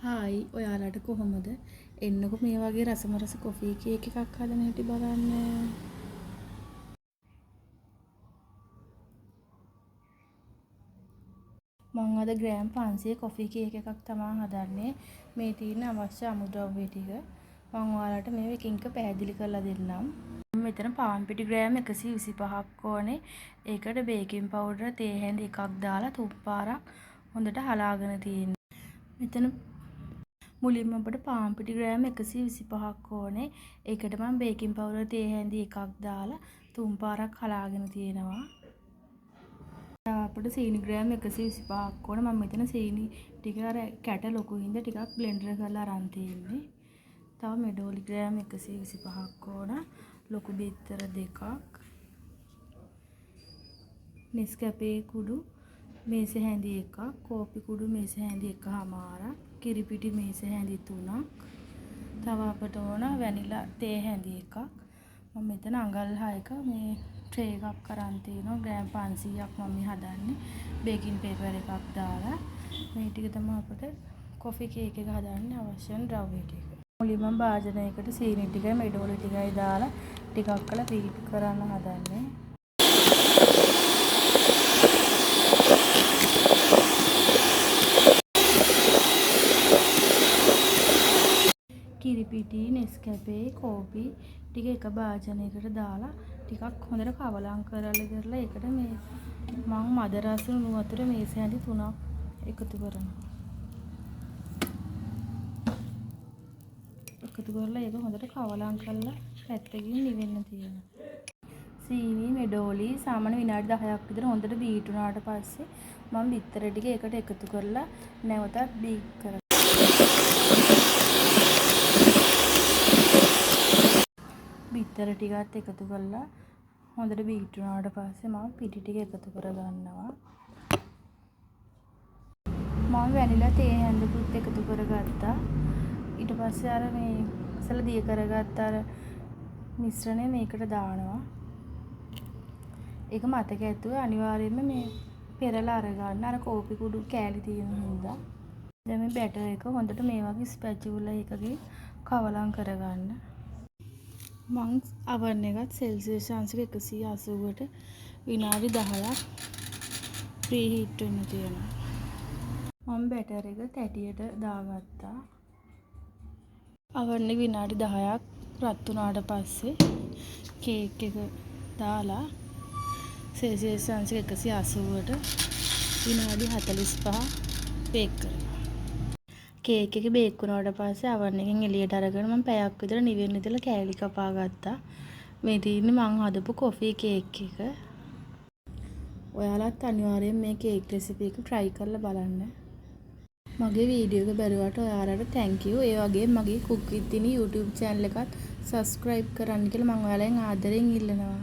Hi ඔයාලට කොහොමද? එන්නකො මේ වගේ රසමරස කොෆි කේක් එකක් හදන හැටි බලන්න. මම අද ග්‍රෑම් 500 කොෆි කේක් එකක් තමයි හදන්නේ. මේ තියෙන අවශ්‍ය අමුද්‍රව්‍ය ටික මම ඔයාලට මේ එකින් එක පැහැදිලි කරලා දෙන්නම්. මෙතන පාන් පිටි ග්‍රෑම් 125ක් ඕනේ. ඒකට බේකින් පවුඩර් තේ හැඳි එකක් දාලා තුන් පාරක් හොඳට හලාගෙන තියෙනවා. මෙතන මුලින්ම අපිට පාන් පිටි ග්‍රෑම් 125ක් ඕනේ. ඒකට මම බේකින් පවුඩර් තේ හැඳි එකක් දාලා තුන් පාරක් හලාගෙන තියෙනවා. අපිට සීනි ග්‍රෑම් 125ක් ඕනේ. මම මෙතන සීනි ටික අර කැට ලොකු හින්දා ටිකක් බ්ලෙන්ඩර් කරලා අරන් තියෙන්නේ. තව මෙඩෝලි ග්‍රෑම් 125ක් ඕන. ලොකු බිත්තර දෙකක්. නෙස්කැෆේ කුඩු මේස හැඳි එකක්. කෝපි කුඩු මේස හැඳි එකමාරක්. කිරිපිටි මේස හැඳි 3ක්. තව අපට ඕන වැනිලා තේ හැඳි එකක්. මම මෙතන අඟල් 6ක මේ ට්‍රේ එකක් අරන් තිනවා. ග්‍රෑම් 500ක් මම මේ හදන්නේ. බේකින් පේපර් එකක් දාලා මේ ටික තමයි අපිට කොෆි කේක් එක හදන්න අවශ්‍ය ද්‍රව්‍ය ටික. මුලින්ම භාජනයකට සීනි ටිකයි මෙඩෝලි ටිකයි දාලා ටිකක් කළා බීට් කරන්න හදන්නේ. කිරිපිටි නෙස්කැෆේ කෝපි ටික එක භාජනයකට දාලා ටිකක් හොඳට කවලම් කරලා ඒකට මේ මම මද රස ලුණු වතුර මේස හැඳි 3ක් එකතු කරනවා. එකතු කරලා ඒක හොඳට කවලම් කරලා පැත්තකින් නිවෙන්න තියෙනවා. සීනි මෙඩෝලි සාමාන්‍ය විනාඩි 10ක් විතර හොඳට බීට් වුණාට පස්සේ මම බිත්තර ටික එකට එකතු කරලා නැවතත් බීට් කරනවා. බිත්තර ටිකත් එකතු කරලා හොඳට බීට් වුණාට පස්සේ මම පිටි ටික එකතු කරගන්නවා. මම වැනිලා තේ හැඳකුත් එකතු කරගත්තා. ඊට පස්සේ අර මේ ඉස්සෙල්ලා දිය කරගත්ත අර මිශ්‍රණය මේකට දානවා. ඒක මතක ඇතුව අනිවාර්යයෙන්ම මේ පෙරලා අරගන්න. අර කෝපි කුඩු කෑලි තියෙන හින්දා. දැන් මේ බැටර් එක හොඳට මේ වගේ ස්පැචුලා එකකින් කවලම් කරගන්න. මං oven එකත් සෙල්සියස් අංශක 180ට විනාඩි 10ක් ප්‍රී හීට් වෙන්න තියෙනවා. මම බැටර් එක තැටියට දාගත්තා. oven එක විනාඩි 10ක් රත් වුණාට පස්සේ කේක් එක දාලා සෙල්සියස් අංශක 180ට විනාඩි 45 බේක් කරනවා. කේක් එක බේක් වුණාට පස්සේ oven එකෙන් එළියට අරගෙන මම පැයක් විතර නිවෙන්න ඉඳලා කෑලි කපා ගත්තා. මේ තියෙන්නේ මං හදපු කොෆි කේක් එක. ඔයාලත් අනිවාර්යෙන් මේ කේක් රෙසිපි එක try කරලා බලන්න. මගේ වීඩියෝ එක බැලුවට ඔයාලට thank you. ඒ වගේම මගේ cook with Tini YouTube channel එකත් subscribe කරන්න කියලා මම ඔයාලෙන් ආදරෙන් ඉල්ලනවා.